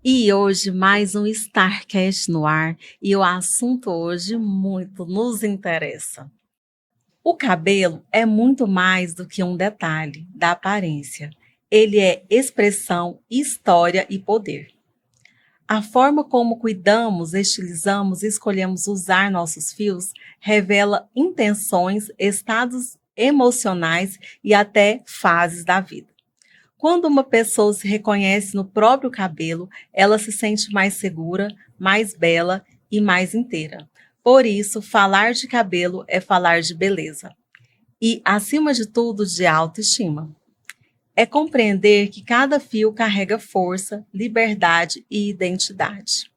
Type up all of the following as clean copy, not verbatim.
E hoje mais um StarCast no ar e o assunto hoje muito nos interessa. O cabelo é muito mais do que um detalhe da aparência. Ele é expressão, história e poder. A forma como cuidamos, estilizamos e escolhemos usar nossos fios revela intenções, estados emocionais e até fases da vida. Quando uma pessoa se reconhece no próprio cabelo, ela se sente mais segura, mais bela e mais inteira. Por isso, falar de cabelo é falar de beleza e, acima de tudo, de autoestima. É compreender que cada fio carrega força, liberdade e identidade.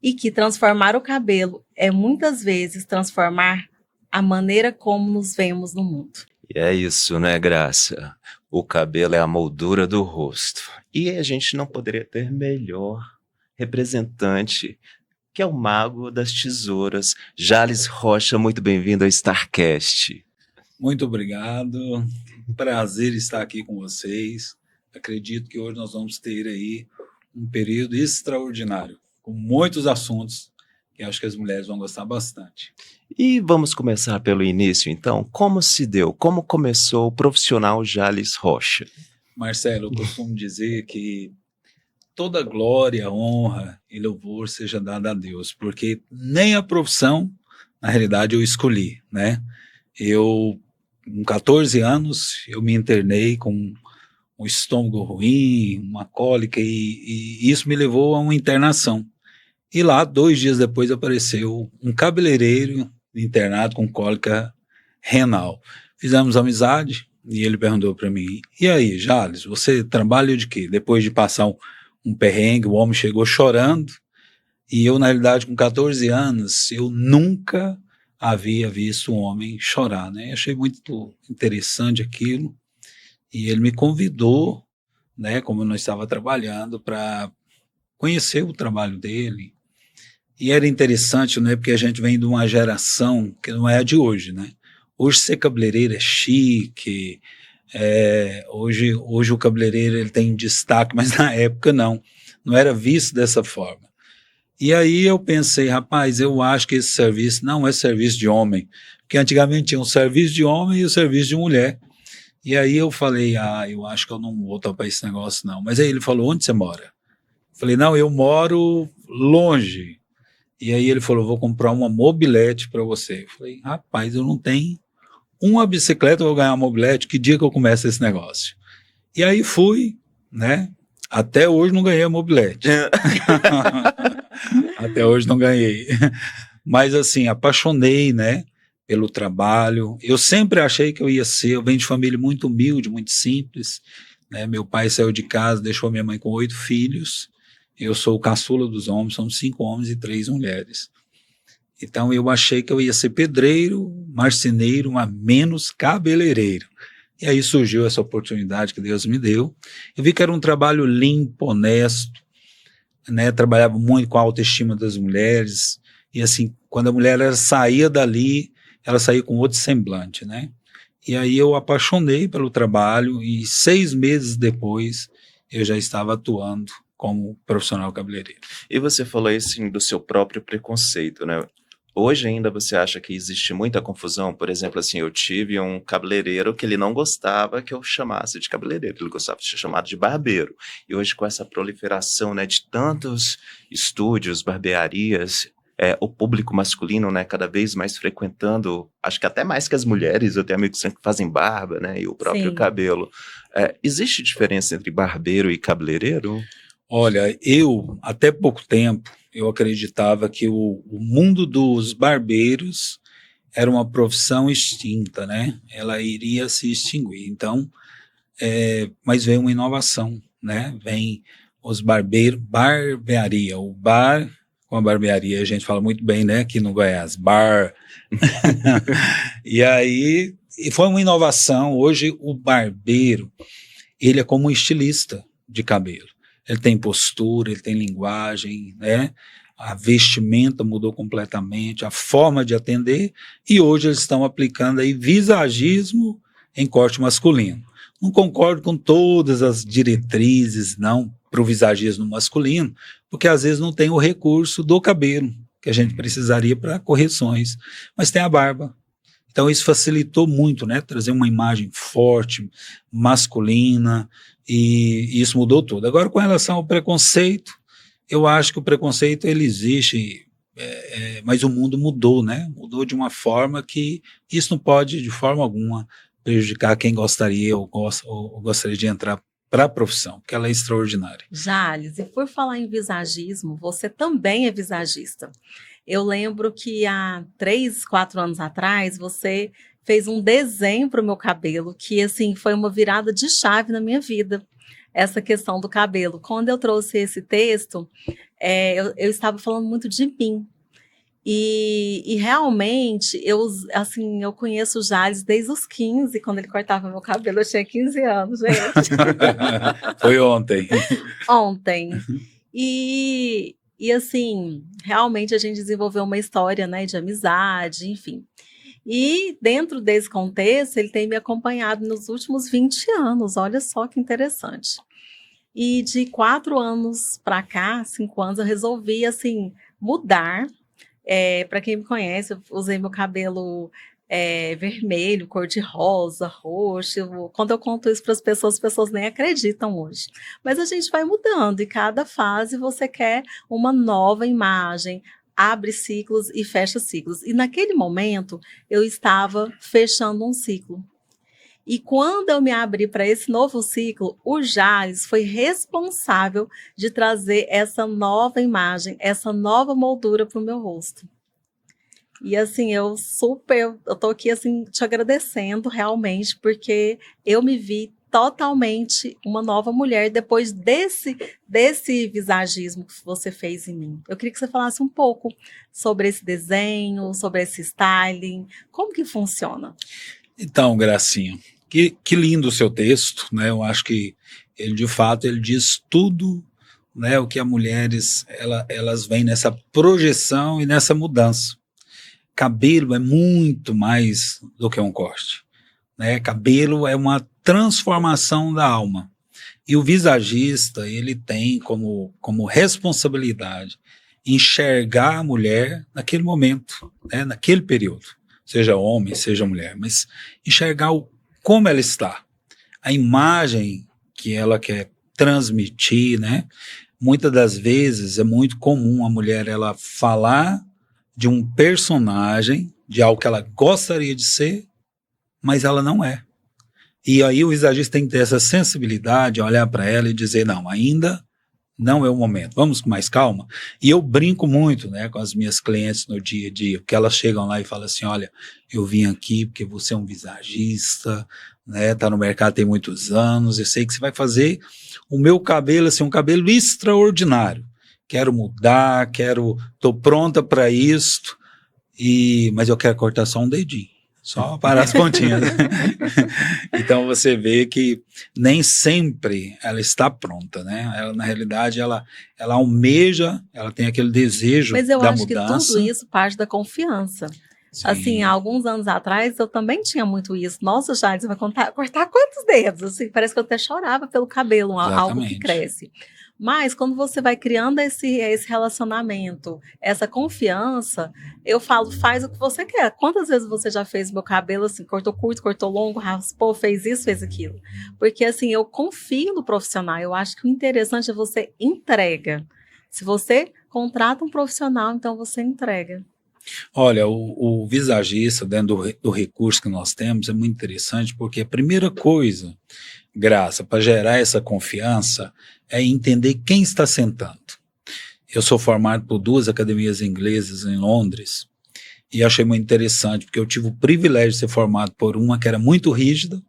E que transformar o cabelo é muitas vezes transformar a maneira como nos vemos no mundo. E é isso, né, Graça? O cabelo é a moldura do rosto. E a gente não poderia ter melhor representante que é o mago das tesouras, Jales Rocha. Muito bem-vindo ao StarCast. Muito obrigado. Prazer estar aqui com vocês. Acredito que hoje nós vamos ter aí um período extraordinário, com muitos assuntos que acho que as mulheres vão gostar bastante. E vamos começar pelo início, então. Como se deu? Como começou o profissional Jales Rocha? Marcelo, eu costumo dizer que toda glória, honra e louvor seja dada a Deus, porque nem a profissão, na realidade, eu escolhi, né? Eu, com 14 anos, eu me internei com um estômago ruim, uma cólica, e isso me levou a uma internação. E lá, 2 dias depois, apareceu um cabeleireiro internado com cólica renal. Fizemos amizade e ele perguntou para mim: e aí, Jales, você trabalha de quê? Depois de passar um perrengue, o homem chegou chorando, e eu, na realidade, com 14 anos, eu nunca havia visto um homem chorar, né? Achei muito interessante aquilo, e ele me convidou, né, como eu não estava trabalhando, para conhecer o trabalho dele. E era interessante, né, porque a gente vem de uma geração que não é a de hoje, né? Hoje ser cabeleireiro é chique, hoje o cabeleireiro ele tem destaque, mas na época não era visto dessa forma. E aí eu pensei, rapaz, eu acho que esse serviço não é serviço de homem, porque antigamente tinha um serviço de homem e o serviço de mulher. E aí eu falei, eu acho que eu não vou topar esse negócio não. Mas aí ele falou, onde você mora? Eu falei, não, eu moro longe. E aí ele falou, vou comprar uma mobilete para você. Eu falei, rapaz, eu não tenho uma bicicleta, eu vou ganhar uma mobilete, que dia que eu começo esse negócio? E aí fui, né? Até hoje não ganhei a mobilete. Até hoje não ganhei. Mas assim, apaixonei, né, pelo trabalho. Eu sempre achei que eu venho de família muito humilde, muito simples, né? Meu pai saiu de casa, deixou minha mãe com 8 filhos. Eu sou o caçula dos homens, são 5 homens e 3 mulheres. Então eu achei que eu ia ser pedreiro, marceneiro, mas menos cabeleireiro. E aí surgiu essa oportunidade que Deus me deu. Eu vi que era um trabalho limpo, honesto, né? Trabalhava muito com a autoestima das mulheres. E assim, quando a mulher saía dali, ela saía com outro semblante, né? E aí eu apaixonei pelo trabalho e 6 meses depois eu já estava atuando como profissional cabeleireiro. E você falou assim do seu próprio preconceito, né? Hoje ainda você acha que existe muita confusão? Por exemplo, assim, eu tive um cabeleireiro que ele não gostava que eu chamasse de cabeleireiro, ele gostava de ser chamado de barbeiro. E hoje com essa proliferação, né, de tantos estúdios, barbearias, o público masculino, né, cada vez mais frequentando, acho que até mais que as mulheres, eu tenho amigos que fazem barba, né, e o próprio Sim. cabelo. Existe diferença entre barbeiro e cabeleireiro? Olha, eu, até pouco tempo, eu acreditava que o mundo dos barbeiros era uma profissão extinta, né? Ela iria se extinguir. Então, mas veio uma inovação, né? Vem os barbeiros, barbearia, o bar com a barbearia, a gente fala muito bem, né? Aqui no Goiás, bar. E aí, foi uma inovação. Hoje, o barbeiro, ele é como um estilista de cabelo. Ele tem postura, ele tem linguagem, né? A vestimenta mudou completamente, a forma de atender, e hoje eles estão aplicando aí visagismo em corte masculino. Não concordo com todas as diretrizes, não, para o visagismo masculino, porque às vezes não tem o recurso do cabelo que a gente precisaria para correções, mas tem a barba. Então isso facilitou muito, né? Trazer uma imagem forte, masculina, e isso mudou tudo. Agora, com relação ao preconceito, eu acho que o preconceito ele existe, mas o mundo mudou, né? Mudou de uma forma que isso não pode, de forma alguma, prejudicar quem gostaria ou gostaria de entrar para a profissão, porque ela é extraordinária. Jales, e por falar em visagismo, você também é visagista. Eu lembro que há 3, 4 anos atrás, você fez um desenho para o meu cabelo, que assim foi uma virada de chave na minha vida, essa questão do cabelo. Quando eu trouxe esse texto, eu estava falando muito de mim. E realmente, eu conheço o Jales desde os 15, quando ele cortava meu cabelo. Eu tinha 15 anos, gente. Foi ontem. Ontem. E assim, realmente a gente desenvolveu uma história, né, de amizade, enfim. E dentro desse contexto, ele tem me acompanhado nos últimos 20 anos. Olha só que interessante. E de 4 anos para cá, 5 anos, eu resolvi, assim, mudar. Para quem me conhece, eu usei meu cabelo vermelho, cor de rosa, roxo. Quando eu conto isso para as pessoas nem acreditam hoje. Mas a gente vai mudando e cada fase você quer uma nova imagem, abre ciclos e fecha ciclos. E naquele momento eu estava fechando um ciclo. E quando eu me abri para esse novo ciclo, o Jales foi responsável de trazer essa nova imagem, essa nova moldura para o meu rosto. E assim, eu tô aqui assim te agradecendo realmente, porque eu me vi totalmente uma nova mulher depois desse visagismo que você fez em mim. Eu queria que você falasse um pouco sobre esse desenho, sobre esse styling, como que funciona? Então, Gracinha, que lindo o seu texto, né? Eu acho que ele, de fato, ele diz tudo, né? O que as mulheres, elas vêm nessa projeção e nessa mudança. Cabelo é muito mais do que um corte, né? Cabelo é uma transformação da alma. E o visagista, ele tem como responsabilidade enxergar a mulher naquele momento, né? Naquele período, seja homem, seja mulher, mas enxergar como ela está, a imagem que ela quer transmitir, né? Muitas das vezes é muito comum a mulher ela falar de um personagem, de algo que ela gostaria de ser, mas ela não é. E aí o visagista tem que ter essa sensibilidade, olhar para ela e dizer, não, ainda não é o momento, vamos com mais calma. E eu brinco muito, né, com as minhas clientes no dia a dia, porque elas chegam lá e falam assim, olha, eu vim aqui porque você é um visagista, né, tá no mercado tem muitos anos, eu sei que você vai fazer o meu cabelo, assim, um cabelo extraordinário. Quero mudar, tô pronta para isto, mas eu quero cortar só um dedinho. Só para as pontinhas. Então você vê que nem sempre ela está pronta, né? Ela, na realidade, ela almeja, ela tem aquele desejo da mudança. Mas eu acho que tudo isso parte da confiança. Sim. Assim, há alguns anos atrás, eu também tinha muito isso. Nossa, Jades, vai cortar quantos dedos? Assim, parece que eu até chorava pelo cabelo, algo que cresce. Mas quando você vai criando esse relacionamento, essa confiança, eu falo, faz o que você quer. Quantas vezes você já fez meu cabelo assim, cortou curto, cortou longo, raspou, fez isso, fez aquilo? Porque assim, eu confio no profissional. Eu acho que o interessante é você entrega. Se você contrata um profissional, então você entrega. Olha, o visagista, dentro do recurso que nós temos, é muito interessante, porque a primeira coisa, Graça, para gerar essa confiança, é entender quem está sentando. Eu sou formado por 2 academias inglesas em Londres, e achei muito interessante, porque eu tive o privilégio de ser formado por uma que era muito rígida,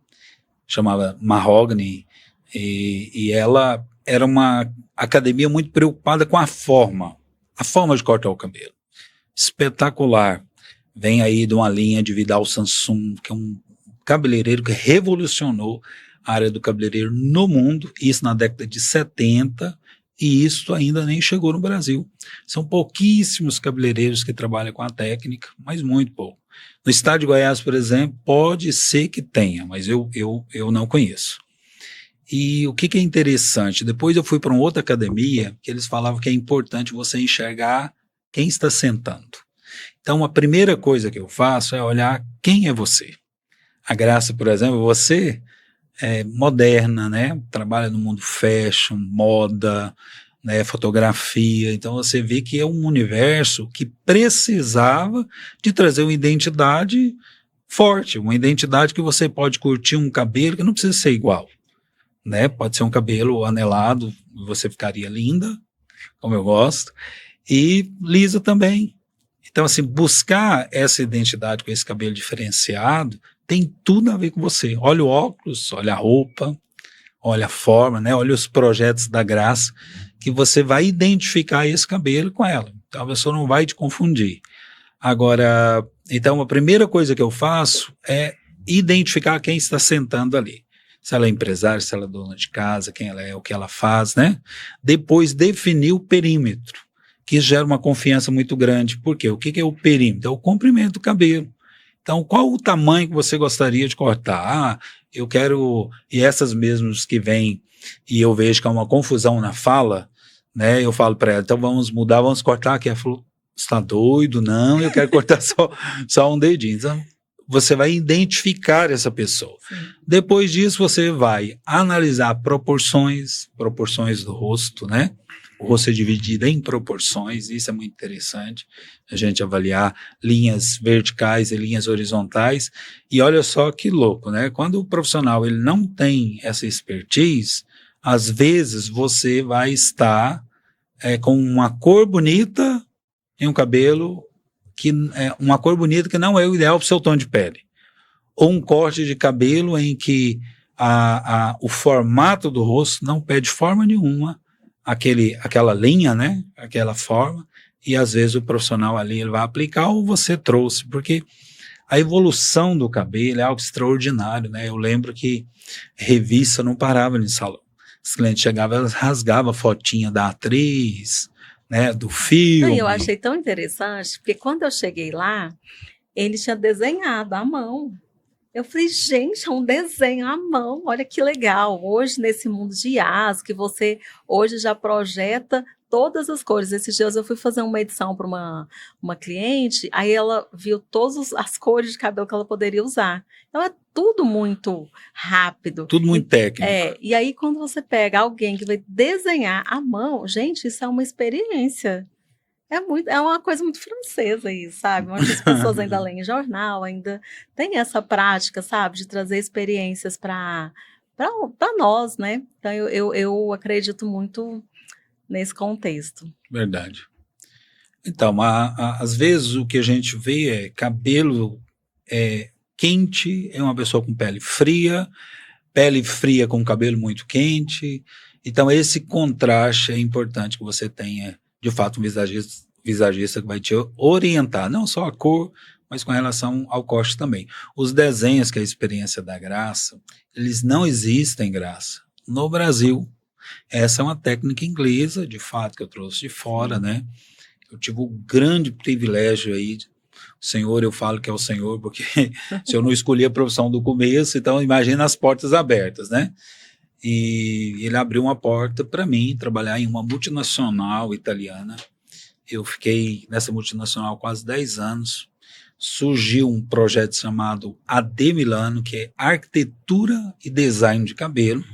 chamava Mahogany, e ela era uma academia muito preocupada com a forma de cortar o cabelo. Espetacular. Vem aí de uma linha de Vidal Sassoon, que é um cabeleireiro que revolucionou a área do cabeleireiro no mundo, isso na década de 70, e isso ainda nem chegou no Brasil. São pouquíssimos cabeleireiros que trabalham com a técnica, mas muito pouco. No estado de Goiás, por exemplo, pode ser que tenha, mas eu não conheço. E o que é interessante, depois eu fui para uma outra academia que eles falavam que é importante você enxergar quem está sentando. Então a primeira coisa que eu faço é olhar quem é você. A Graça, por exemplo, você é moderna, né? Trabalha no mundo fashion, moda, né? Fotografia. Então você vê que é um universo que precisava de trazer uma identidade forte, uma identidade que você pode curtir um cabelo que não precisa ser igual, né? Pode ser um cabelo anelado, você ficaria linda, como eu gosto, e lisa também. Então, assim, buscar essa identidade com esse cabelo diferenciado tem tudo a ver com você. Olha o óculos, olha a roupa, olha a forma, né? Olha os projetos da Graça, que você vai identificar esse cabelo com ela. Então, a pessoa não vai te confundir. Agora, então, a primeira coisa que eu faço é identificar quem está sentando ali. Se ela é empresária, se ela é dona de casa, quem ela é, o que ela faz, né? Depois, definir o perímetro, que gera uma confiança muito grande. Por quê? O que é o perímetro? É o comprimento do cabelo. Então, qual o tamanho que você gostaria de cortar? Ah, eu quero... E essas mesmas que vêm, e eu vejo que há uma confusão na fala, né? Eu falo para ela, então vamos mudar, vamos cortar aqui. Ela falou, você está doido? Não, eu quero cortar só um dedinho. Então, você vai identificar essa pessoa. Sim. Depois disso, você vai analisar proporções do rosto, né? O rosto é dividido em proporções, isso é muito interessante, a gente avaliar linhas verticais e linhas horizontais, e olha só que louco, né? Quando o profissional ele não tem essa expertise, às vezes você vai estar com uma cor bonita em um cabelo, uma cor bonita que não é o ideal para o seu tom de pele, ou um corte de cabelo em que o formato do rosto não pede forma nenhuma, aquela linha, né? Aquela forma, e às vezes o profissional ali ele vai aplicar ou você trouxe, porque a evolução do cabelo é algo extraordinário, né? Eu lembro que revista não parava no salão. Os clientes chegavam, elas rasgavam a fotinha da atriz, né? Do filme. Eu achei tão interessante, porque quando eu cheguei lá, ele tinha desenhado à mão. Eu falei, gente, é um desenho à mão, olha que legal. Hoje, nesse mundo de IAs, que você hoje já projeta todas as cores. Esses dias eu fui fazer uma edição para uma cliente, aí ela viu todas as cores de cabelo que ela poderia usar. Então é tudo muito rápido. Tudo muito técnico. E aí quando você pega alguém que vai desenhar à mão, gente, isso é uma experiência. É uma coisa muito francesa isso, sabe? Muitas pessoas ainda leem jornal, ainda tem essa prática, sabe? De trazer experiências para nós, né? Então, eu acredito muito nesse contexto. Verdade. Então, às vezes o que a gente vê é cabelo quente, é uma pessoa com pele fria com cabelo muito quente. Então, esse contraste é importante que você tenha de fato um visagista que vai te orientar, não só a cor, mas com relação ao corte também. Os desenhos, que é a experiência da Graça, eles não existem, Graça, no Brasil. Essa é uma técnica inglesa, de fato, que eu trouxe de fora, né? Eu tive o grande privilégio aí, o senhor, eu falo que é o senhor, porque se eu não escolhi a profissão do começo, então imagina as portas abertas, né? E ele abriu uma porta para mim trabalhar em uma multinacional italiana. Eu fiquei nessa multinacional quase 10 anos. Surgiu um projeto chamado AD Milano, que é Arquitetura e Design de Cabelo,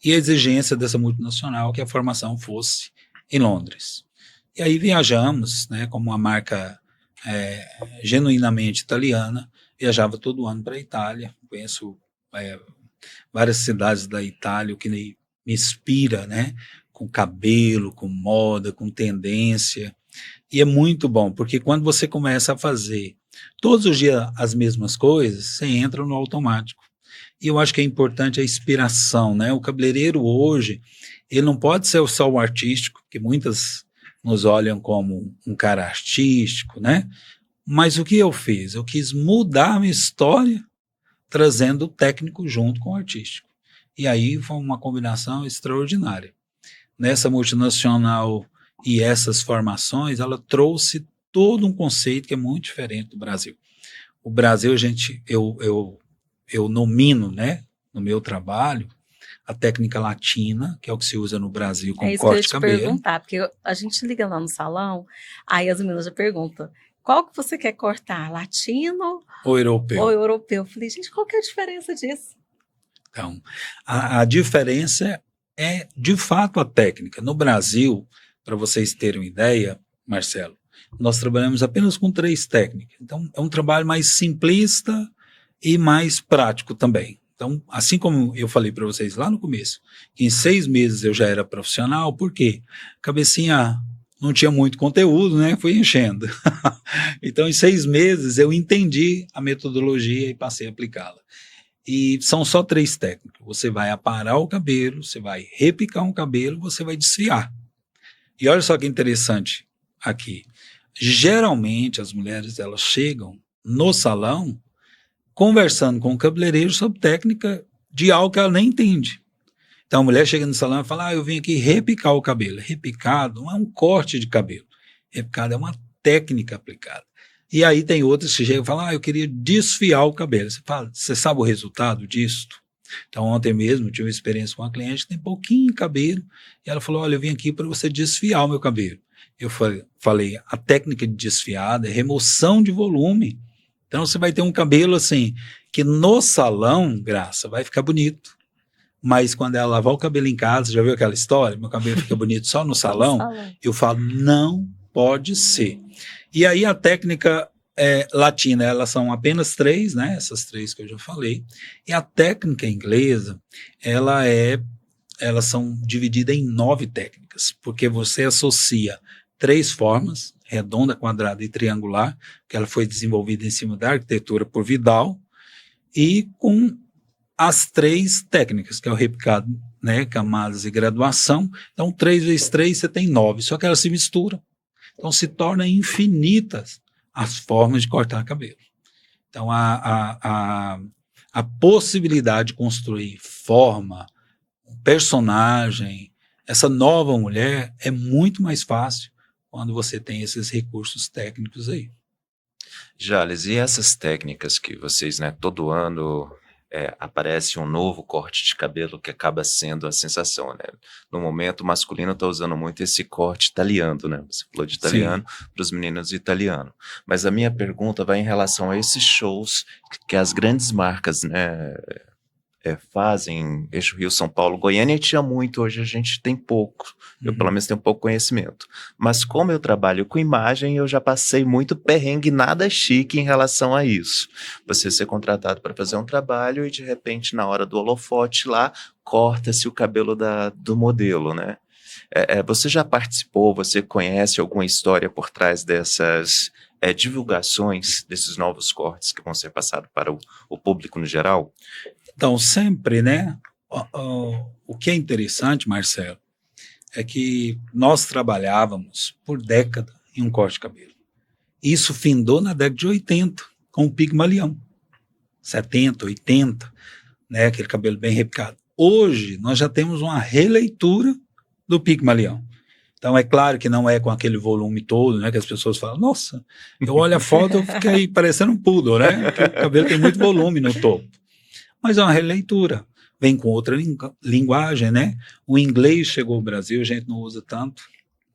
e a exigência dessa multinacional que a formação fosse em Londres. E aí viajamos, né, como uma marca genuinamente italiana, viajava todo ano para a Itália, conheço várias cidades da Itália, o que me inspira, né? Com cabelo, com moda, com tendência. E é muito bom, porque quando você começa a fazer todos os dias as mesmas coisas, você entra no automático. E eu acho que é importante a inspiração, né? O cabeleireiro hoje, ele não pode ser só o artístico, que muitas nos olham como um cara artístico, né? Mas o que eu fiz? Eu quis mudar a minha história, trazendo o técnico junto com o artístico. E aí foi uma combinação extraordinária. Nessa multinacional e essas formações, ela trouxe todo um conceito que é muito diferente do Brasil. O Brasil, eu nomino, né, no meu trabalho, a técnica latina, que é o que se usa no Brasil como É isso que eu ia corte de te cabelo. perguntar, porque a gente liga lá no salão, aí as meninas já perguntam, qual que você quer cortar, latino Ou europeu. ou europeu? Eu falei, gente, qual que é a diferença disso? Então, a diferença é, de fato, a técnica. No Brasil, para vocês terem uma ideia, Marcelo, nós trabalhamos apenas com 3 técnicas. Então, é um trabalho mais simplista e mais prático também. Então, assim como eu falei para vocês lá no começo, que em 6 meses eu já era profissional, por quê? Cabecinha não tinha muito conteúdo, né? Fui enchendo. Então, em 6 meses eu entendi a metodologia e passei a aplicá-la. E são só 3 técnicas. Você vai aparar o cabelo, você vai repicar um cabelo, você vai desfiar. E olha só que interessante aqui. Geralmente as mulheres elas chegam no salão conversando com o cabeleireiro sobre técnica de algo que ela nem entende. Então a mulher chega no salão e fala, eu vim aqui repicar o cabelo. Repicado não é um corte de cabelo. Repicado é uma técnica aplicada. E aí tem outras que chegam e falam, eu queria desfiar o cabelo. Você fala, você sabe o resultado disso? Então ontem mesmo eu tive uma experiência com uma cliente que tem pouquinho cabelo, e ela falou, olha, eu vim aqui para você desfiar o meu cabelo. Eu falei, a técnica de desfiada é remoção de volume. Então você vai ter um cabelo assim, que no salão, Graça, vai ficar bonito. Mas quando ela lavar o cabelo em casa, já viu aquela história? Meu cabelo fica bonito só no salão? Eu falo, não pode ser. E aí a técnica latina, elas são apenas 3, né? Essas 3 que eu já falei. E a técnica inglesa, elas são divididas em 9 técnicas, porque você associa 3 formas, redonda, quadrada e triangular, que ela foi desenvolvida em cima da arquitetura por Vidal, e com as 3 técnicas, que é o repicado, né, camadas e graduação. Então 3 vezes 3 você tem 9, só que elas se misturam. Então se tornam infinitas as formas de cortar cabelo. Então a possibilidade de construir forma, personagem, essa nova mulher é muito mais fácil quando você tem esses recursos técnicos aí. Jales, e essas técnicas que vocês, né, todo ano aparece um novo corte de cabelo que acaba sendo a sensação, né? No momento, o masculino está usando muito esse corte italiano, né? Você falou de italiano para os meninos italiano. Mas a minha pergunta vai em relação a esses shows que as grandes marcas, né, fazem, Eixo Rio, São Paulo, Goiânia tinha muito, hoje a gente tem pouco, eu pelo menos tenho pouco conhecimento, mas como eu trabalho com imagem, eu já passei muito perrengue, nada chique em relação a isso, você ser contratado para fazer um trabalho e de repente na hora do holofote lá, corta-se o cabelo do modelo, né? Você já participou, você conhece alguma história por trás dessas divulgações, desses novos cortes que vão ser passados para o público no geral? Então, sempre, né, o que é interessante, Marcelo, é que nós trabalhávamos por década em um corte de cabelo. Isso findou na década de 80, com o Pigmalião. 70, 80, né, aquele cabelo bem repicado. Hoje, nós já temos uma releitura do Pigmalião. Então, é claro que não é com aquele volume todo, né, que as pessoas falam, nossa, eu olho a foto, eu fiquei parecendo um poodle, né, porque o cabelo tem muito volume no topo. Mas é uma releitura, vem com outra linguagem, né? O inglês chegou ao Brasil, a gente não usa tanto,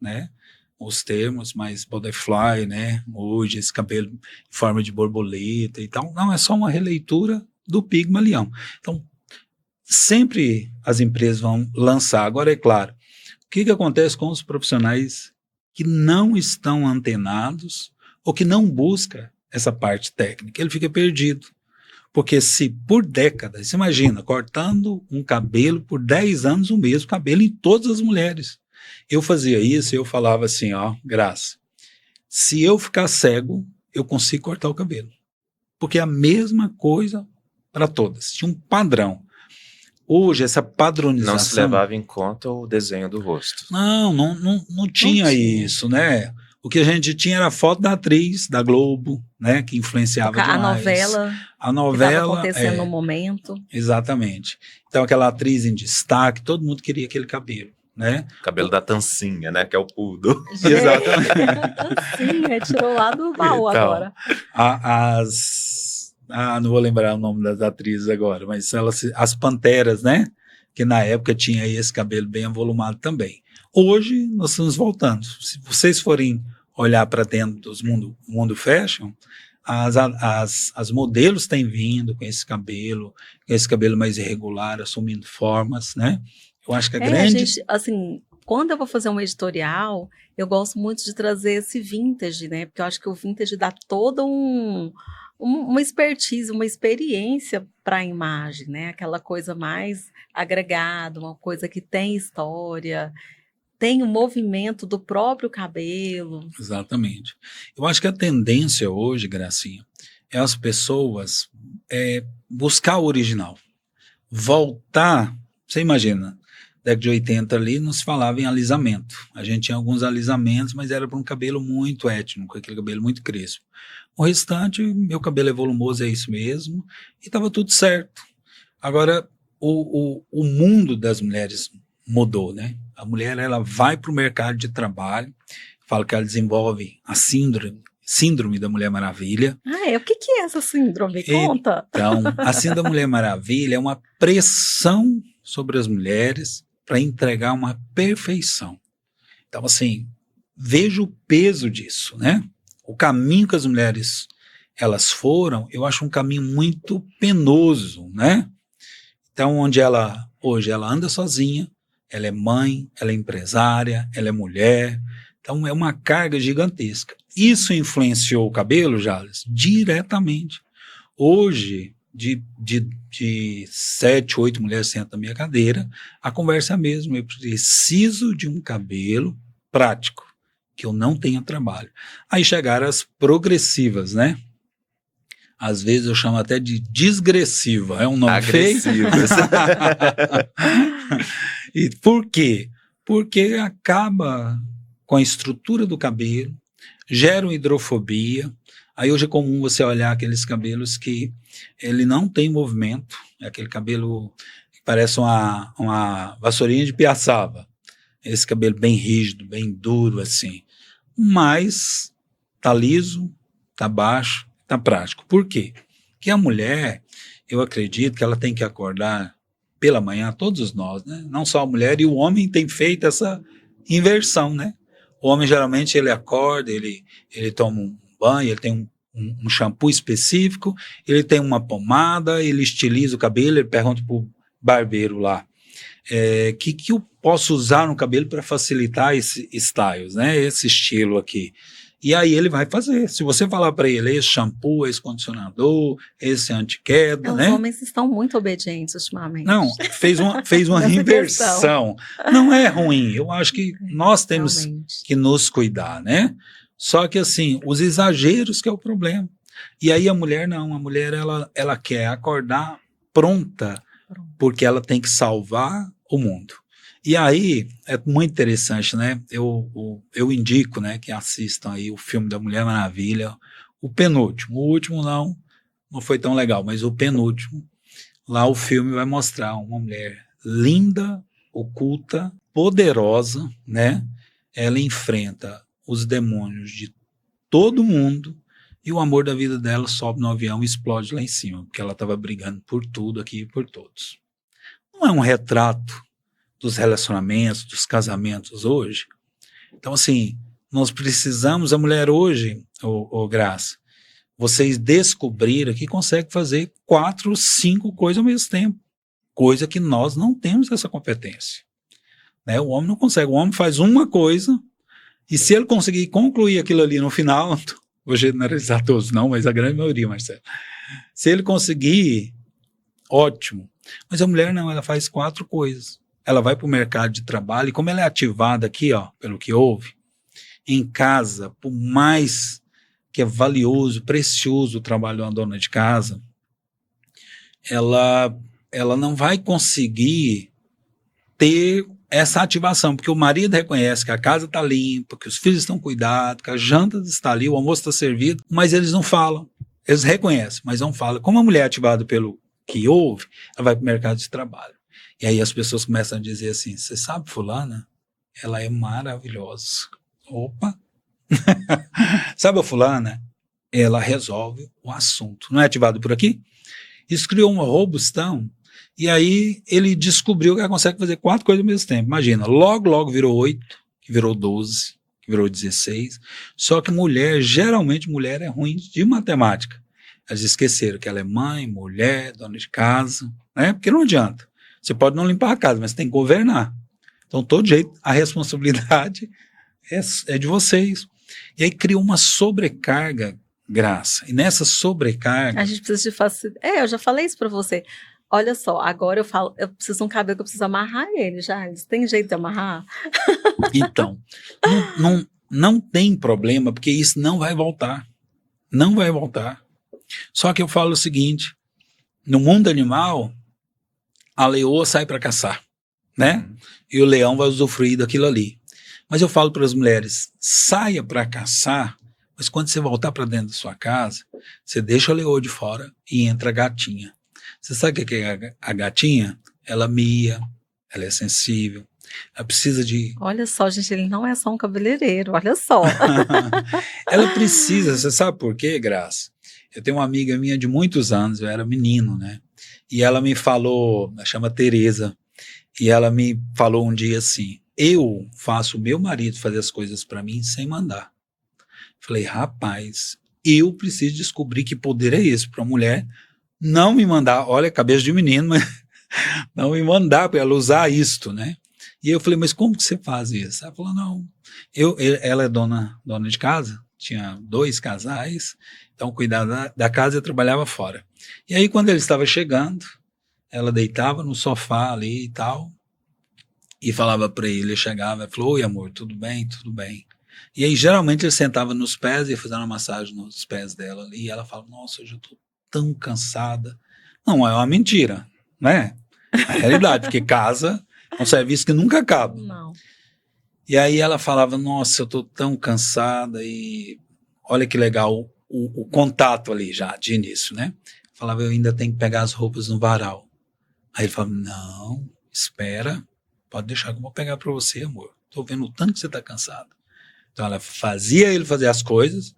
né? Os termos, mas butterfly, né? Hoje, esse cabelo em forma de borboleta e tal. Não, é só uma releitura do Pigmalião. Então, sempre as empresas vão lançar. Agora, é claro, o que acontece com os profissionais que não estão antenados ou que não buscam essa parte técnica? Ele fica perdido. Porque se por décadas, imagina, cortando um cabelo por 10 anos, o mesmo cabelo em todas as mulheres. Eu fazia isso e eu falava assim, Graça, se eu ficar cego, eu consigo cortar o cabelo. Porque é a mesma coisa para todas, tinha um padrão. Hoje, essa padronização... Não se levava em conta o desenho do rosto. Não tinha isso, né? O que a gente tinha era a foto da atriz, da Globo, né, que influenciava demais. A novela que estava acontecendo no momento. Exatamente. Então aquela atriz em destaque, todo mundo queria aquele cabelo, né? Cabelo da Tancinha, né, que é o poodle. Exatamente. Tancinha, tirou lá do baú então, agora. Não vou lembrar o nome das atrizes agora, mas as panteras, né? que na época tinha aí esse cabelo bem avolumado também. Hoje nós estamos voltando. Se vocês forem olhar para dentro dos mundo fashion, as modelos têm vindo com esse cabelo mais irregular, assumindo formas, né? Eu acho que a grande... gente, assim, quando eu vou fazer um editorial, eu gosto muito de trazer esse vintage, né? Porque eu acho que o vintage dá toda uma expertise, uma experiência para a imagem, né? Aquela coisa mais agregada, uma coisa que tem história, tem o movimento do próprio cabelo. Exatamente. Eu acho que a tendência hoje, Gracinha, é as pessoas buscar o original. Voltar, você imagina, década de 80 ali não se falava em alisamento. A gente tinha alguns alisamentos, mas era para um cabelo muito étnico, aquele cabelo muito crespo. O restante, meu cabelo é volumoso, é isso mesmo, e estava tudo certo. Agora, o mundo das mulheres mudou, né? A mulher, ela vai para o mercado de trabalho, fala que ela desenvolve a síndrome da Mulher Maravilha. O que é essa síndrome? Conta. Então, a síndrome da Mulher Maravilha é uma pressão sobre as mulheres para entregar uma perfeição. Então, assim, veja o peso disso, né? O caminho que as mulheres, elas foram, eu acho um caminho muito penoso, né? Então, hoje ela anda sozinha, ela é mãe, ela é empresária, ela é mulher, então é uma carga gigantesca. Isso influenciou o cabelo, Jales? Diretamente. Hoje, de 7, 8 mulheres sentam na minha cadeira, a conversa é a mesma, eu preciso de um cabelo prático, que eu não tenha trabalho. Aí chegaram as progressivas, né? Às vezes eu chamo até de desgressiva, é um nome feio. E por quê? Porque acaba com a estrutura do cabelo, gera uma hidrofobia. Aí hoje é comum você olhar aqueles cabelos que ele não tem movimento, é aquele cabelo que parece uma vassourinha de piaçava. Esse cabelo bem rígido, bem duro assim. Mas tá liso, tá baixo, tá prático. Por quê? Porque a mulher, eu acredito que ela tem que acordar pela manhã, todos nós, né? Não só a mulher, e o homem tem feito essa inversão, né? O homem geralmente ele acorda, ele toma um banho, ele tem um shampoo específico, ele tem uma pomada, ele estiliza o cabelo, ele pergunta pro barbeiro lá, que eu posso usar no cabelo para facilitar esse styles, né? Esse estilo aqui. E aí ele vai fazer. Se você falar para ele, esse shampoo, esse condicionador, esse anti-queda, né? Os homens estão muito obedientes ultimamente. Não, fez uma inversão. Não é ruim. Eu acho que nós temos Realmente. que nos cuidar, né? Só que assim, os exageros que é o problema. E aí a mulher não. A mulher, ela quer acordar pronta, porque ela tem que salvar o mundo. E aí, é muito interessante, né? Eu indico, né, que assistam aí o filme da Mulher Maravilha, o penúltimo. O último não foi tão legal, mas o penúltimo, lá o filme vai mostrar uma mulher linda, oculta, poderosa, né? Ela enfrenta os demônios de todo mundo e o amor da vida dela sobe no avião e explode lá em cima, porque ela estava brigando por tudo aqui e por todos. Não é um retrato dos relacionamentos, dos casamentos hoje? Então, assim, nós precisamos, a mulher hoje, Graça, vocês descobriram que consegue fazer 4, 5 coisas ao mesmo tempo, coisa que nós não temos essa competência, né? O homem não consegue, o homem faz uma coisa, e se ele conseguir concluir aquilo ali no final, vou generalizar todos não, mas a grande maioria, Marcelo, se ele conseguir, ótimo, mas a mulher não, ela faz 4 coisas. Ela vai para o mercado de trabalho, e como ela é ativada aqui, ó, pelo que houve, em casa, por mais que é valioso, precioso o trabalho de uma dona de casa, ela não vai conseguir ter essa ativação, porque o marido reconhece que a casa está limpa, que os filhos estão cuidados, que a janta está ali, o almoço está servido, mas eles não falam. Eles reconhecem, mas não falam. Como a mulher é ativada pelo que houve, ela vai para o mercado de trabalho. E aí as pessoas começam a dizer assim, você sabe fulana? Ela é maravilhosa. Opa! Sabe a fulana? Ela resolve o assunto. Não é ativado por aqui? Isso criou uma robustão. E aí ele descobriu que ela consegue fazer 4 coisas ao mesmo tempo. Imagina, logo virou 8, que virou 12, que virou 16. Só que geralmente mulher é ruim de matemática. Elas esqueceram que ela é mãe, mulher, dona de casa, né? Porque não adianta. Você pode não limpar a casa, mas tem que governar. Então, todo jeito, a responsabilidade é de vocês. E aí criou uma sobrecarga, Graça. E nessa sobrecarga... A gente precisa de facilidade. Eu já falei isso pra você. Olha só, agora eu preciso de um cabelo que eu preciso amarrar ele, já. Tem jeito de amarrar? Então, não tem problema, porque isso não vai voltar. Não vai voltar. Só que eu falo o seguinte, no mundo animal, a leoa sai para caçar, né? E o leão vai usufruir daquilo ali. Mas eu falo para as mulheres, saia para caçar, mas quando você voltar para dentro da sua casa, você deixa a leoa de fora e entra a gatinha. Você sabe o que é a gatinha? Ela mia, ela é sensível, ela precisa de... Olha só, gente, ele não é só um cabeleireiro, olha só. Ela precisa, você sabe por quê, Graça? Eu tenho uma amiga minha de muitos anos, eu era menino, né? E ela me falou, ela chama Tereza, e ela me falou um dia assim, eu faço o meu marido fazer as coisas para mim sem mandar. Falei, rapaz, eu preciso descobrir que poder é esse para a mulher não me mandar, olha, cabeça de menino, mas não me mandar para ela usar isto, né? E eu falei, mas como que você faz isso? Ela falou, não, ela é dona de casa, tinha 2 casais, então cuidava da casa e eu trabalhava fora. E aí quando ele estava chegando, ela deitava no sofá ali e tal, e falava para ele chegava, e falou, oi amor, tudo bem, tudo bem. E aí geralmente ele sentava nos pés e ia fazer uma massagem nos pés dela ali, e ela falava, nossa, eu já estou tão cansada. Não, é uma mentira, né? A realidade, porque casa é um serviço que nunca acaba. Não. E aí ela falava, nossa, eu estou tão cansada e olha que legal o contato ali já, de início, né? Falava, eu ainda tenho que pegar as roupas no varal. Aí ele falava, não, espera, pode deixar que eu vou pegar para você, amor. Estou vendo o tanto que você está cansado. Então ela fazia ele fazer as coisas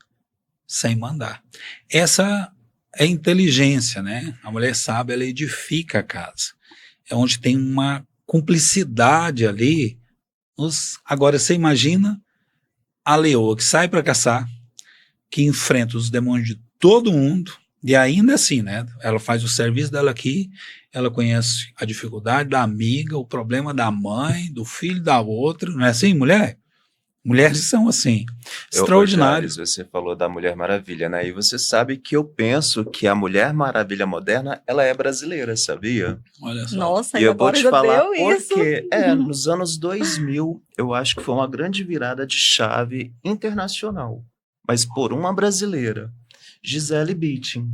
sem mandar. Essa é inteligência, né? A mulher sábia, ela edifica a casa. É onde tem uma cumplicidade ali. Agora você imagina a leoa que sai para caçar, que enfrenta os demônios de todo mundo, e ainda assim, né? Ela faz o serviço dela aqui, ela conhece a dificuldade da amiga, o problema da mãe, do filho da outra, não é assim, mulher? Mulheres são assim, extraordinárias. Você falou da Mulher Maravilha, né? E você sabe que eu penso que a Mulher Maravilha moderna, ela é brasileira, sabia? Olha só. Nossa, E eu vou agora te já falar deu isso. porque, nos anos 2000, eu acho que foi uma grande virada de chave internacional, mas por uma brasileira, Gisele Bündchen,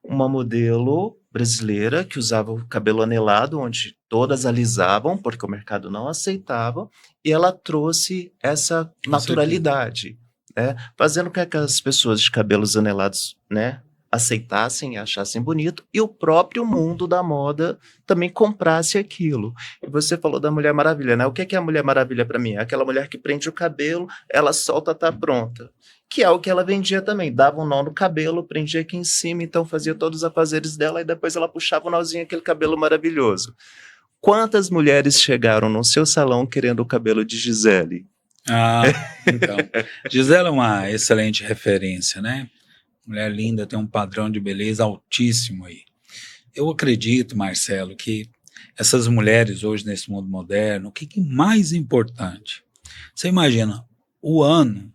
uma modelo brasileira que usava o cabelo anelado, onde todas alisavam, porque o mercado não aceitava, e ela trouxe essa naturalidade, né? Fazendo com que as pessoas de cabelos anelados, né, aceitassem e achassem bonito, e o próprio mundo da moda também comprasse aquilo. E você falou da Mulher Maravilha, né? O que é a Mulher Maravilha para mim? É aquela mulher que prende o cabelo, ela solta, tá pronta. Que é o que ela vendia também, dava um nó no cabelo, prendia aqui em cima, então fazia todos os afazeres dela, e depois ela puxava o nozinho, aquele cabelo maravilhoso. Quantas mulheres chegaram no seu salão querendo o cabelo de Gisele? Então, Gisele é uma excelente referência, né? Mulher linda, tem um padrão de beleza altíssimo aí. Eu acredito, Marcelo, que essas mulheres hoje nesse mundo moderno, o que é mais importante? Você imagina, o ano,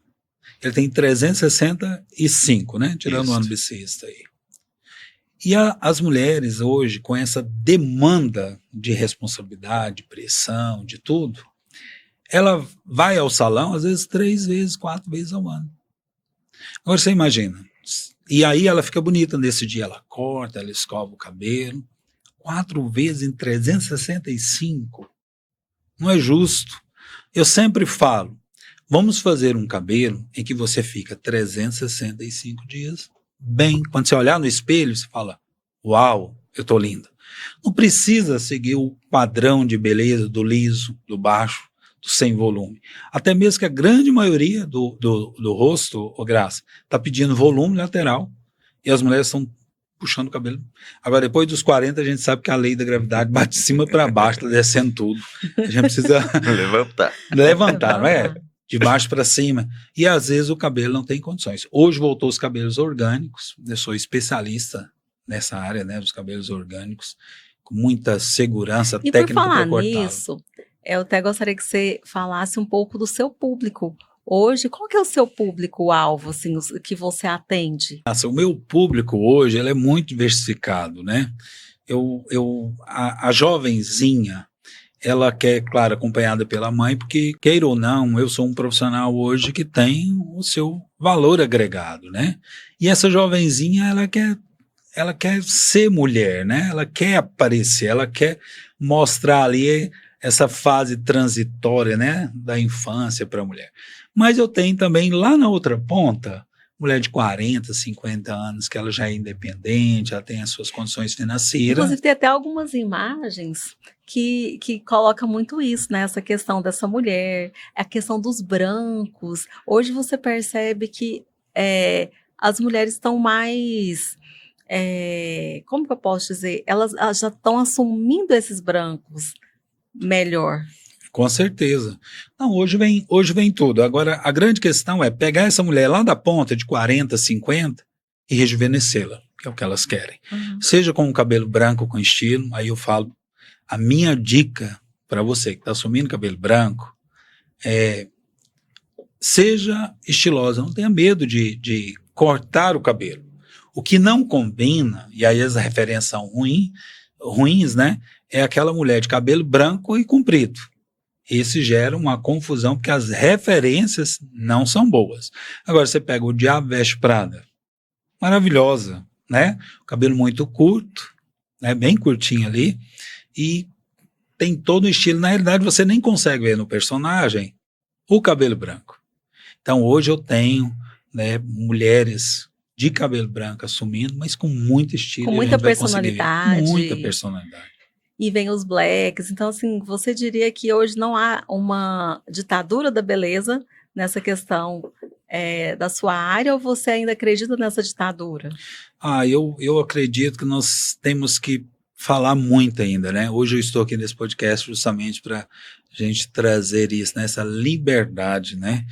ele tem 365, né? Tirando o ano bissexto aí. E as mulheres hoje, com essa demanda de responsabilidade, pressão, de tudo, ela vai ao salão, às vezes 3 vezes, 4 vezes ao ano. Agora você imagina, e aí ela fica bonita nesse dia, ela corta, ela escova o cabelo, 4 vezes em 365, não é justo. Eu sempre falo, vamos fazer um cabelo em que você fica 365 dias bem. Quando você olhar no espelho, você fala, uau, eu tô linda. Não precisa seguir o padrão de beleza do liso, do baixo, do sem volume. Até mesmo que a grande maioria do rosto, Graça, está pedindo volume lateral, e as mulheres estão puxando o cabelo. Agora, depois dos 40, a gente sabe que a lei da gravidade bate de cima para baixo, tá descendo tudo. A gente precisa levantar, não é? De baixo para cima. E às vezes o cabelo não tem condições. Hoje voltou os cabelos orgânicos. Eu sou especialista nessa área, né, dos cabelos orgânicos, com muita segurança E técnica por falar para cortá-lo. nisso, eu até gostaria que você falasse um pouco do seu público. Hoje, qual que é o seu público-alvo, assim, que você atende? O meu público hoje ele é muito diversificado, né? A jovenzinha, ela quer, claro, acompanhada pela mãe, porque, queira ou não, eu sou um profissional hoje que tem o seu valor agregado, né? E essa jovenzinha, ela quer ser mulher, né? Ela quer aparecer, ela quer mostrar ali essa fase transitória, né? Da infância para a mulher. Mas eu tenho também, lá na outra ponta, mulher de 40, 50 anos, que ela já é independente, ela tem as suas condições financeiras. Inclusive, tem até algumas imagens que colocam muito isso, né? Essa questão dessa mulher, a questão dos brancos. Hoje você percebe que as mulheres estão mais... como que eu posso dizer? Elas já estão assumindo esses brancos melhor. Com certeza. Não, hoje vem tudo. Agora, a grande questão é pegar essa mulher lá da ponta de 40, 50 e rejuvenescê-la, que é o que elas querem. Uhum. Seja com o cabelo branco com estilo, aí eu falo, a minha dica para você que está assumindo cabelo branco é seja estilosa, não tenha medo de cortar o cabelo. O que não combina, e aí as referências são ruins, né? É aquela mulher de cabelo branco e comprido. Esse gera uma confusão, porque as referências não são boas. Agora, você pega o Diabo Veste Prada, maravilhosa, né? O cabelo muito curto, né? Bem curtinho ali, e tem todo o estilo. Na realidade, você nem consegue ver no personagem o cabelo branco. Então, hoje eu tenho, né, mulheres de cabelo branco assumindo, mas com muito estilo. Com muita personalidade. Muita personalidade. E vem os blacks. Então, assim, você diria que hoje não há uma ditadura da beleza nessa questão da sua área, ou você ainda acredita nessa ditadura? Eu acredito que nós temos que falar muito ainda, né? Hoje eu estou aqui nesse podcast justamente para a gente trazer isso, né? Essa liberdade, né?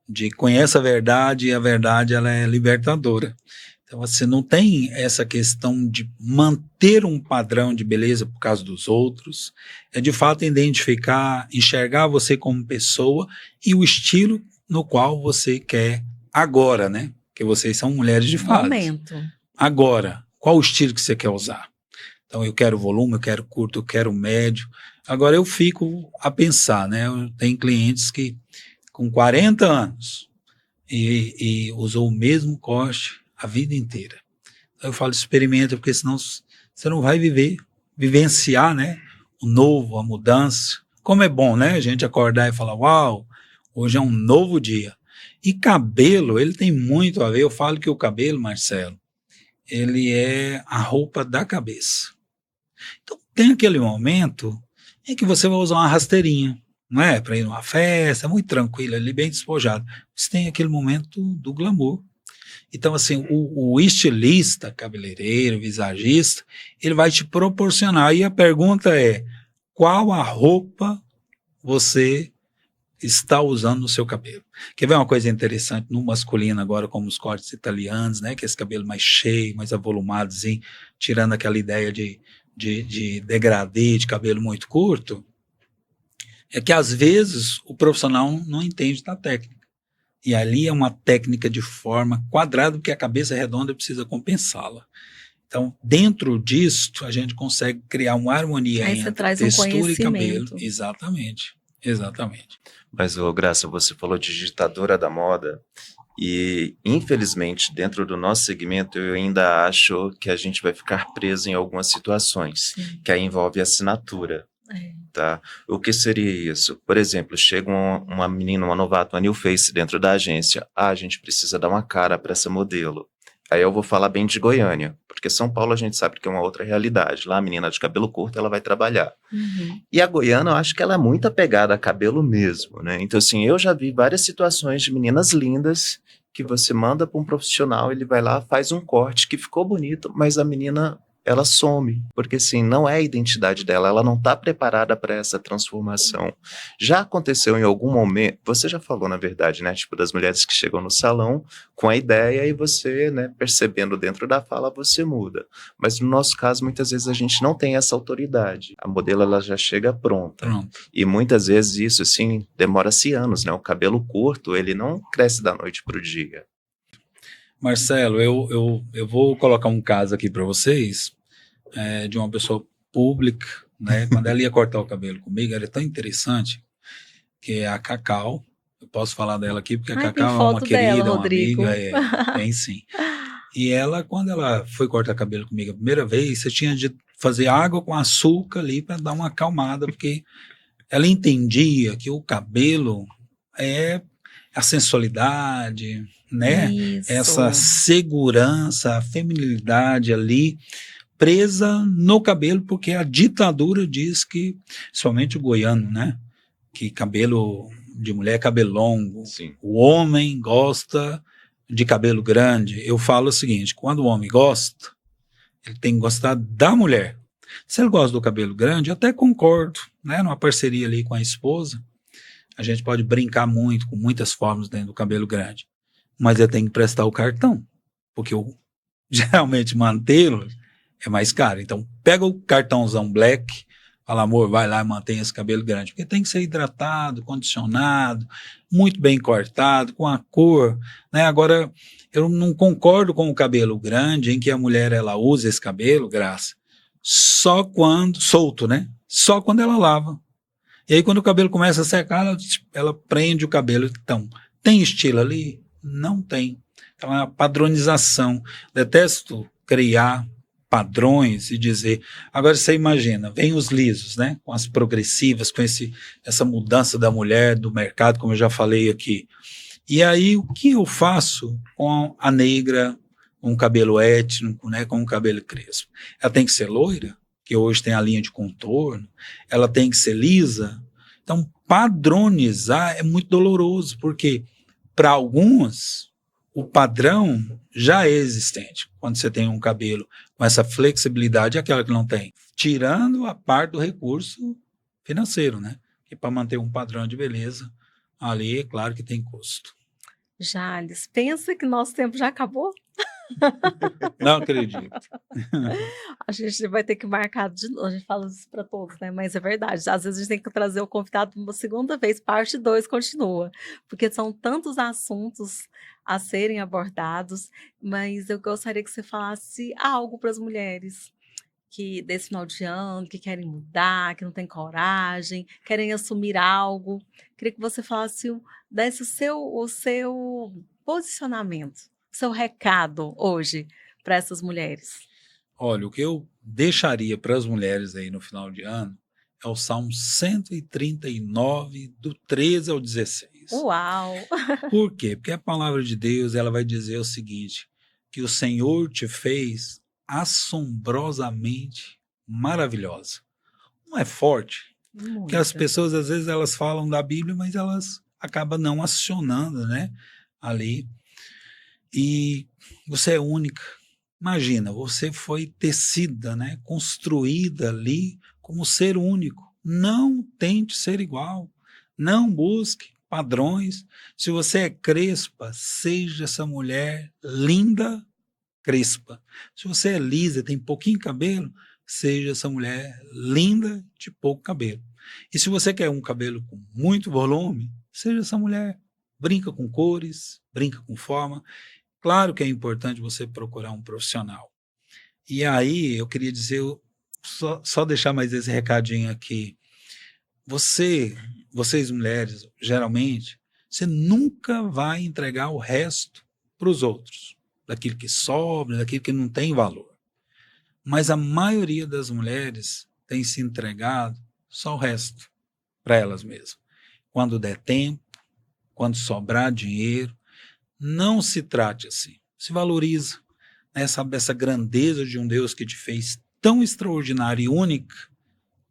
De conhecer a verdade, e a verdade ela é libertadora. Então, você não tem essa questão de manter um padrão de beleza por causa dos outros, é de fato identificar, enxergar você como pessoa e o estilo no qual você quer agora, né? Porque vocês são mulheres de fase. Momento. Agora, qual o estilo que você quer usar? Então, eu quero volume, eu quero curto, eu quero médio. Agora, eu fico a pensar, né? Eu tenho clientes que com 40 anos e usou o mesmo corte a vida inteira. Eu falo, experimenta, porque senão você não vai vivenciar, né, o novo, a mudança. Como é bom, né, a gente acordar e falar, uau, hoje é um novo dia. E cabelo, ele tem muito a ver, eu falo que o cabelo, Marcelo, ele é a roupa da cabeça. Então, tem aquele momento em que você vai usar uma rasteirinha, não é? Para ir numa festa, muito tranquilo, ali bem despojado. Você tem aquele momento do glamour. Então, assim, o estilista, cabeleireiro, visagista, ele vai te proporcionar. E a pergunta é, qual a roupa você está usando no seu cabelo? Quer ver uma coisa interessante no masculino agora, como os cortes italianos, né? Que é esse cabelo mais cheio, mais avolumadozinho, tirando aquela ideia de degradê, de cabelo muito curto, é que às vezes o profissional não entende da técnica. E ali é uma técnica de forma quadrada, porque a cabeça redonda precisa compensá-la. Então, dentro disto, a gente consegue criar uma harmonia Aí entre você traz textura e cabelo. conhecimento. Exatamente. Mas, Graça, você falou de ditadora da moda e, infelizmente, dentro do nosso segmento, eu ainda acho que a gente vai ficar preso em algumas situações, que aí envolve assinatura. Tá? O que seria isso? Por exemplo, chega uma menina, uma novata, uma new face dentro da agência. A gente precisa dar uma cara para essa modelo. Aí eu vou falar bem de Goiânia, porque São Paulo a gente sabe que é uma outra realidade. Lá a menina de cabelo curto, ela vai trabalhar. Uhum. E a goiana, eu acho que ela é muito apegada a cabelo mesmo, né? Então, assim, eu já vi várias situações de meninas lindas que você manda para um profissional, ele vai lá, faz um corte que ficou bonito, mas a menina, ela some, porque assim, não é a identidade dela, ela não está preparada para essa transformação. Já aconteceu em algum momento, você já falou na verdade, né, tipo das mulheres que chegam no salão com a ideia e você, né, percebendo dentro da fala, você muda. Mas no nosso caso, muitas vezes a gente não tem essa autoridade. A modelo, ela já chega pronta. Pronto. E muitas vezes isso, assim, demora-se anos, né? O cabelo curto, ele não cresce da noite para o dia. Marcelo, eu vou colocar um caso aqui para vocês, de uma pessoa pública, né? Quando ela ia cortar o cabelo comigo, era tão interessante, que é a Cacau. Eu posso falar dela aqui, porque a Ai, tem Cacau é uma foto dela, querida, uma Rodrigo. amiga, tem sim. E ela, quando ela foi cortar cabelo comigo a primeira vez, você tinha de fazer água com açúcar ali para dar uma acalmada, porque ela entendia que o cabelo é a sensualidade, né? Essa Isso. segurança, a feminilidade ali presa no cabelo, porque a ditadura diz que, somente o goiano, né? Que cabelo de mulher é cabelo longo. Sim. O homem gosta de cabelo grande. Eu falo o seguinte: quando o homem gosta, ele tem que gostar da mulher. Se ele gosta do cabelo grande, eu até concordo, né? Numa parceria ali com a esposa, a gente pode brincar muito com muitas formas dentro do cabelo grande, mas eu tenho que prestar o cartão, porque geralmente mantê-lo é mais caro. Então pega o cartãozão black, fala, amor, vai lá e mantém esse cabelo grande, porque tem que ser hidratado, condicionado, muito bem cortado, com a cor, né? Agora, eu não concordo com o cabelo grande, em que a mulher ela usa esse cabelo, Graça, só quando, solto, né? Só quando ela lava. E aí quando o cabelo começa a secar, ela prende o cabelo. Então, tem estilo ali? Não tem. Então é uma padronização. Detesto criar padrões e dizer. Agora você imagina, vem os lisos, né? Com as progressivas, com essa mudança da mulher, do mercado, como eu já falei aqui. E aí o que eu faço com a negra, com o cabelo étnico, né? Com o cabelo crespo? Ela tem que ser loira, que hoje tem a linha de contorno, ela tem que ser lisa. Então, padronizar é muito doloroso, porque para alguns o padrão já é existente. Quando você tem um cabelo com essa flexibilidade, é aquela que não tem. Tirando a parte do recurso financeiro, né? Que para manter um padrão de beleza, ali é claro que tem custo. Jales, pensa que nosso tempo já acabou? Não acredito. A gente vai ter que marcar de novo. A gente fala isso para todos, né? Mas é verdade. Às vezes a gente tem que trazer o convidado uma segunda vez, parte 2 continua. Porque são tantos assuntos a serem abordados, mas eu gostaria que você falasse algo para as mulheres que desse final de ano, que querem mudar, que não têm coragem, querem assumir algo. Queria que você falasse, desse o seu posicionamento, o seu recado hoje para essas mulheres. Olha, o que eu deixaria para as mulheres aí no final de ano é o Salmo 139, do 13 ao 16. Uau! Por quê? Porque a palavra de Deus ela vai dizer o seguinte, que o Senhor te fez assombrosamente maravilhosa. Não é forte? Porque as pessoas, às vezes, elas falam da Bíblia, mas elas acabam não acionando, né? Ali. E você é única. Imagina, você foi tecida, né? Construída ali como ser único. Não tente ser igual. Não busque padrões. Se você é crespa, seja essa mulher linda, crespa. Se você é lisa, tem pouquinho cabelo, seja essa mulher linda de pouco cabelo. E se você quer um cabelo com muito volume, seja essa mulher. Brinca com cores, brinca com forma. Claro que é importante você procurar um profissional. E aí eu queria dizer, só deixar mais esse recadinho aqui. Vocês mulheres, geralmente, você nunca vai entregar o resto para os outros. Daquilo que sobra, daquilo que não tem valor. Mas a maioria das mulheres tem se entregado só o resto para elas mesmas. Quando der tempo, quando sobrar dinheiro, não se trate assim. Se valoriza, né? Sabe essa grandeza de um Deus que te fez tão extraordinária e única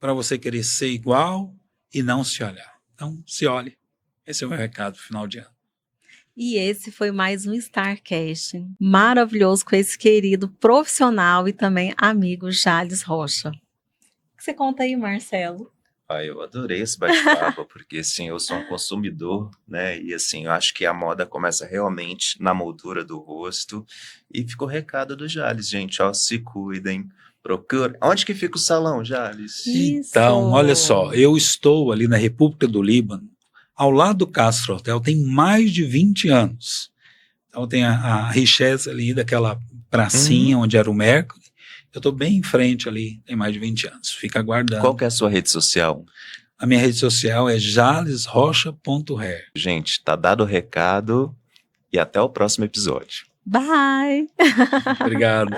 para você querer ser igual e não se olhar. Então, se olhe. Esse é o meu recado final de ano. E esse foi mais um Starcast maravilhoso com esse querido profissional e também amigo Jales Rocha. O que você conta aí, Marcelo? Eu adorei esse bate-papo, porque assim, eu sou um consumidor, né? E assim, eu acho que a moda começa realmente na moldura do rosto. E ficou o recado do Jales, gente, ó, se cuidem, procure. Onde que fica o salão, Jales? Isso. Então, olha só, eu estou ali na República do Líbano, ao lado do Castro Hotel, tem mais de 20 anos. Então tem a Richesse ali, daquela pracinha onde era o Mercury. Eu estou bem em frente ali, tem mais de 20 anos. Fica aguardando. Qual que é a sua rede social? A minha rede social é jalesrocha.hair. Gente, tá dado o recado e até o próximo episódio. Bye! Obrigado.